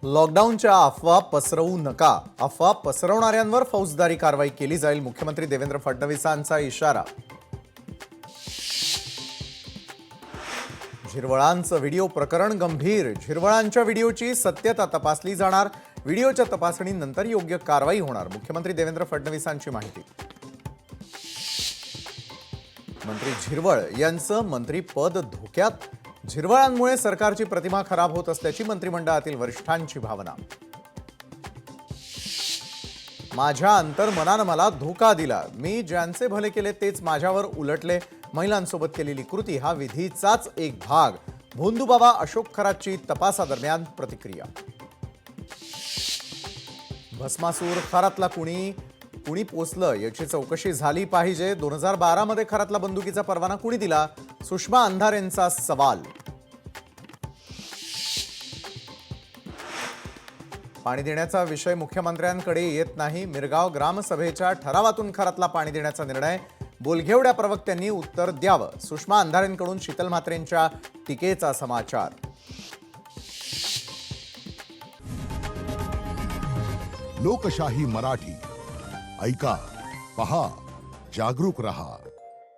लॉकडाऊनच्या अफवा पसरवू नका. अफवा पसरवणाऱ्यांवर फौजदारी कारवाई केली जाईल. मुख्यमंत्री देवेंद्र फडणवीसांचा इशारा. झिरवळांचं व्हिडिओ प्रकरण गंभीर. झिरवळांच्या व्हिडिओची सत्यता तपासली जाणार. व्हिडिओच्या तपासणीनंतर योग्य कारवाई होणार. मुख्यमंत्री देवेंद्र फडणवीसांची माहिती. मंत्री झिरवळ यांचं मंत्रीपद धोक्यात. झिरवळांमुळे सरकारची प्रतिमा खराब होत असल्याची मंत्रिमंडळातील वरिष्ठांची भावना. माझ्या अंतर्मनानं मला धोका दिला. मी ज्यांचे भले केले तेच माझ्यावर उलटले. महिलांसोबत केलेली कृती हा विधीचाच एक भाग. भोंदूबाबा अशोक खरातची तपासादरम्यान प्रतिक्रिया. भस्मासूर खरातला कुणी पोचलं याची चौकशी झाली पाहिजे. 2012 मध्ये खरातला बंदुकीचा परवाना कुणी दिला? सुषमा अंधारेंचा सवाल. पाणी देण्याचा विषय मुख्यमंत्र्यांकडे येत नाही. मिरगाव ग्रामसभेच्या ठरावातून खरातला पाणी देण्याचा निर्णय. बोलघेवड्या प्रवक्त्यांनी उत्तर द्यावं. सुषमा अंधारेंकडून शीतल म्हात्रेंच्या टीकेचा समाचार. लोकशाही मराठी ऐका, पहा, जागरूक रहा.